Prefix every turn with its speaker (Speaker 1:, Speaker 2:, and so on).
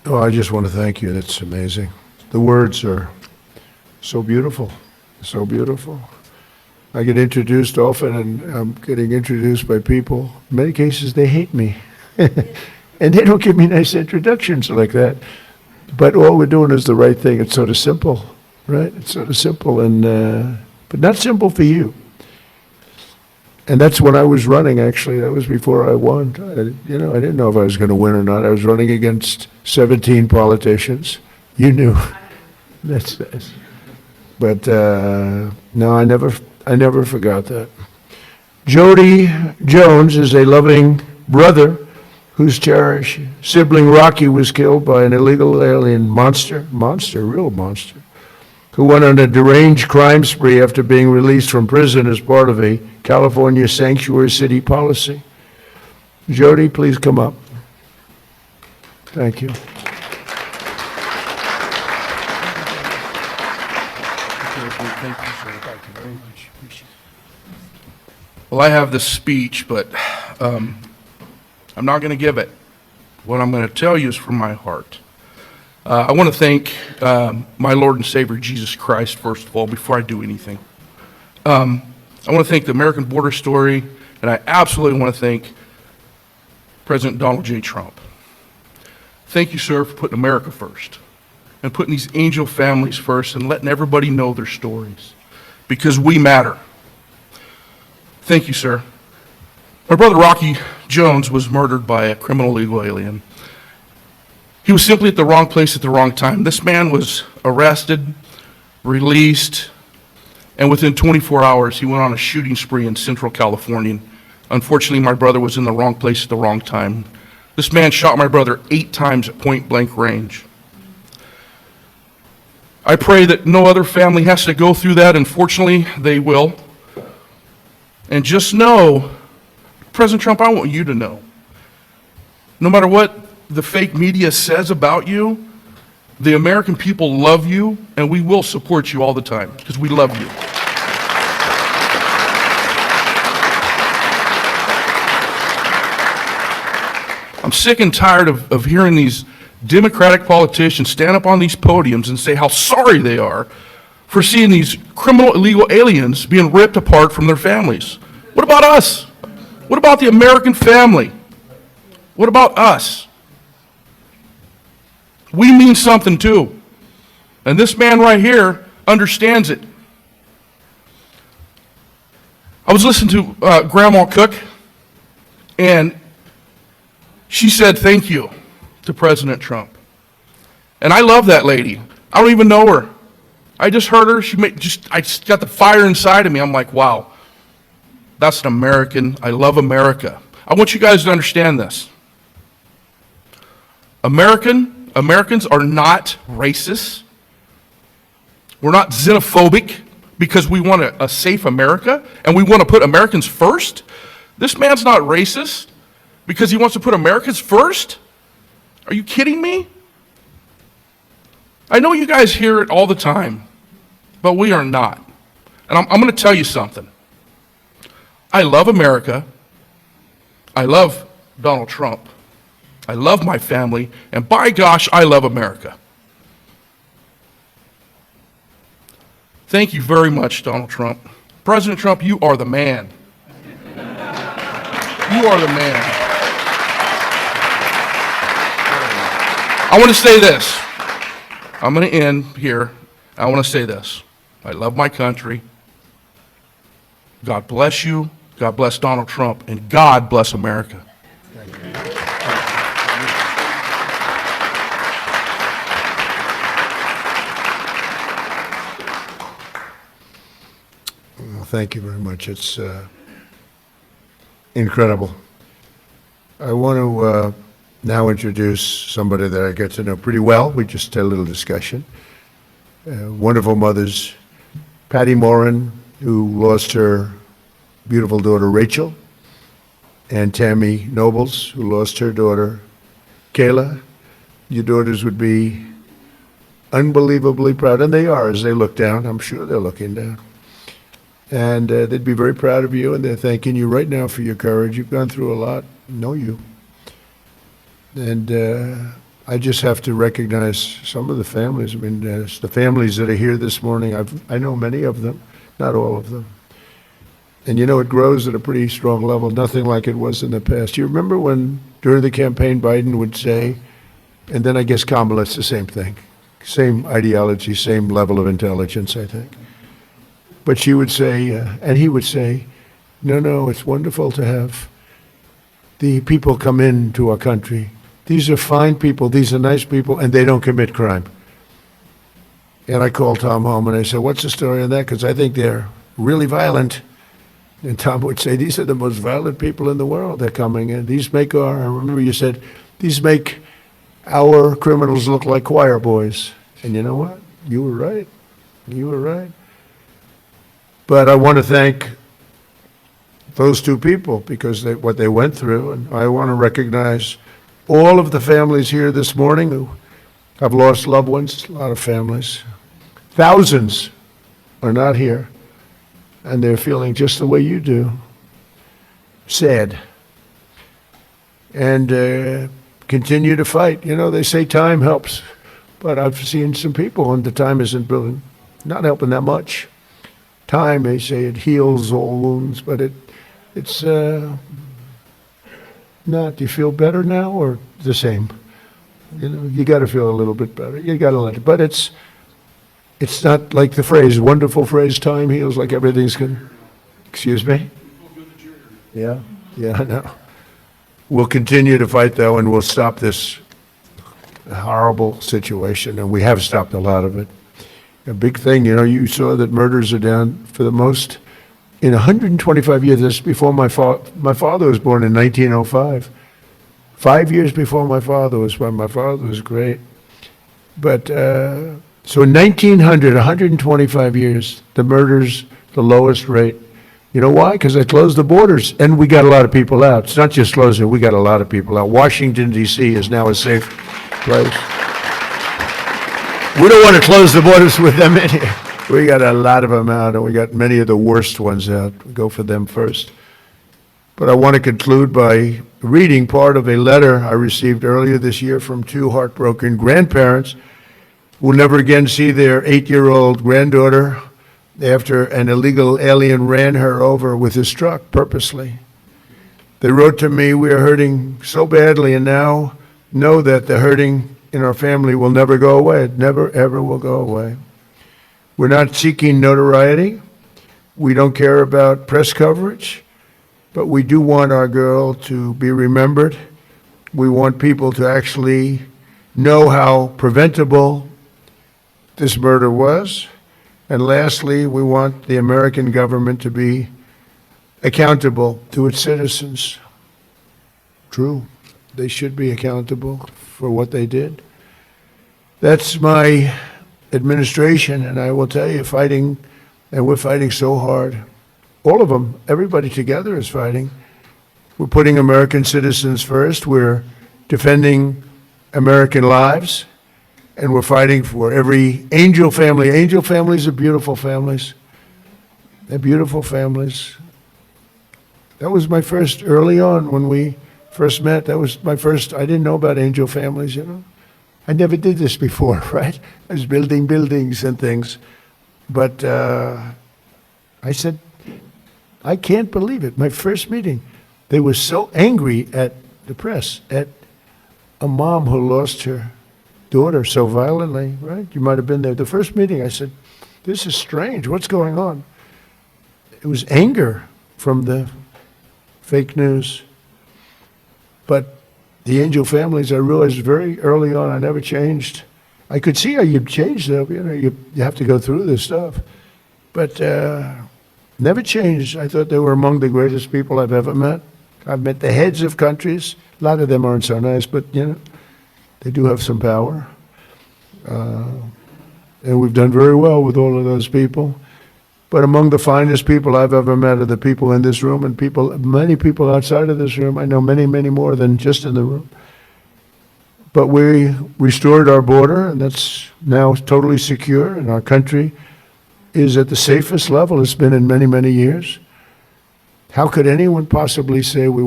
Speaker 1: Oh, I just want to thank you. That's amazing. The words are so beautiful, so beautiful. I get introduced often, and I'm getting introduced by people. In many cases, they hate me. And they don't give me nice introductions like that. But all we're doing is the right thing. It's sort of simple, right? It's sort of simple, and but not simple for you. And that's when I was running, actually. That was before I won. I didn't know if I was going to win or not. I was running against 17 politicians. You knew. That's nice. But no, I never forgot that. Jody Jones is a loving brother whose cherished sibling Rocky was killed by an illegal alien real monster, who went on a deranged crime spree after being released from prison as part of a California sanctuary city policy. Jody, please come up. Thank you.
Speaker 2: Thank you, sir. Thank you very much. Well, I have this speech, but I'm not going to give it. What I'm going to tell you is from my heart. I want to thank my Lord and Savior, Jesus Christ, first of all, before I do anything. I want to thank the American Border Story, and I absolutely want to thank President Donald J. Trump. Thank you, sir, for putting America first and putting these angel families first and letting everybody know their stories, because we matter. Thank you, sir. My brother Rocky Jones was murdered by a criminal illegal alien. He was simply at the wrong place at the wrong time. This man was arrested, released, and within 24 hours, he went on a shooting spree in Central California. Unfortunately, my brother was in the wrong place at the wrong time. This man shot my brother 8 times at point-blank range. I pray that no other family has to go through that. Unfortunately, they will. And just know, President Trump, I want you to know, no matter what the fake media says about you, the American people love you, and we will support you all the time, because we love you. I'm sick and tired of hearing these Democratic politicians stand up on these podiums and say how sorry they are for seeing these criminal illegal aliens being ripped apart from their families. What about us? What about the American family? What about us? We mean something too. And this man right here understands it. I was listening to Grandma Cook, and she said thank you to President Trump. And I love that lady. I don't even know her. I just heard her. I just got the fire inside of me. I'm like, wow, that's an American. I love America. I want you guys to understand this. Americans are not racist. We're not xenophobic because we want a safe America and we want to put Americans first. This man's not racist because he wants to put Americans first. Are you kidding me? I know you guys hear it all the time, but we are not. And I'm going to tell you something. I love America. I love Donald Trump. I love my family. And by gosh, I love America. Thank you very much, Donald Trump. President Trump, you are the man. You are the man. I want to say this. I'm going to end here. I want to say this. I love my country. God bless you. God bless Donald Trump. And God bless America.
Speaker 1: Well, thank you very much. It's incredible. I want to now introduce somebody that I get to know pretty well. We just had a little discussion. Wonderful mothers, Patty Moran, who lost her beautiful daughter Rachel, and Tammy Nobles, who lost her daughter Kayla. Your daughters would be unbelievably proud, and they are as they look down. I'm sure they're looking down. And they'd be very proud of you, and they're thanking you right now for your courage. You've gone through a lot. I know you. And I just have to recognize some of the families. I mean, there's the families that are here this morning. I know many of them, not all of them. And it grows at a pretty strong level, nothing like it was in the past. You remember when, during the campaign, Biden would say, and then I guess Kamala, it's the same thing, same ideology, same level of intelligence, I think. But she would say, and he would say, no, it's wonderful to have the people come into our country. These are fine people, these are nice people, and they don't commit crime. And I called Tom home and I said, what's the story on that? Because I think they're really violent. And Tom would say, these are the most violent people in the world. They're coming in. These make I remember you said, these make our criminals look like choir boys. And you know what? You were right. You were right. But I want to thank those two people because what they went through. And I want to recognize all of the families here this morning who have lost loved ones, a lot of families. Thousands are not here. And they're feeling just the way you do, sad. And continue to fight. They say time helps, but I've seen some people and the time isn't really, not helping that much. Time, they say it heals all wounds, but it's not. Do you feel better now or the same? You got to feel a little bit better. You got to let it, but it's not like the phrase, wonderful phrase, time heals, like everything's good. Excuse me? Yeah, I know. We'll continue to fight, though, and we'll stop this horrible situation, and we have stopped a lot of it. A big thing, you saw that murders are down for the most in 125 years. This is before my father was born in 1905. 5 years before my father was born. My father was great. But so in 1900, 125 years, the murders, the lowest rate. You know why? Because I closed the borders, and we got a lot of people out. It's not just closing, we got a lot of people out. Washington, D.C. is now a safe place. We don't want to close the borders with them in here. We got a lot of them out, and we got many of the worst ones out. We go for them first. But I want to conclude by reading part of a letter I received earlier this year from two heartbroken grandparents who will never again see their 8-year-old granddaughter after an illegal alien ran her over with his truck purposely. They wrote to me, we are hurting so badly, and now know that the hurting in our family will never go away. It never, ever will go away. We're not seeking notoriety. We don't care about press coverage, but we do want our girl to be remembered. We want people to actually know how preventable this murder was. And lastly, we want the American government to be accountable to its citizens. True, they should be accountable for what they did. That's my administration, and I will tell you, fighting, and we're fighting so hard. All of them, everybody together is fighting. We're putting American citizens first. We're defending American lives. And we're fighting for every angel family. Angel families are beautiful families. They're beautiful families. That was my first, early on when we first met, that was my first, I didn't know about angel families, I never did this before, right? I was building buildings and things. But I said, I can't believe it. My first meeting, they were so angry at the press, at a mom who lost her daughter so violently, right? You might have been there. The first meeting, I said, this is strange. What's going on? It was anger from the fake news. But the angel families, I realized very early on, I never changed. I could see how you'd change though. You have to go through this stuff. But never changed. I thought they were among the greatest people I've ever met. I've met the heads of countries. A lot of them aren't so nice, but they do have some power. And we've done very well with all of those people. But among the finest people I've ever met are the people in this room and many people outside of this room. I know many, many more than just in the room. But we restored our border, and that's now totally secure, and our country is at the safest level it's been in many, many years. How could anyone possibly say we want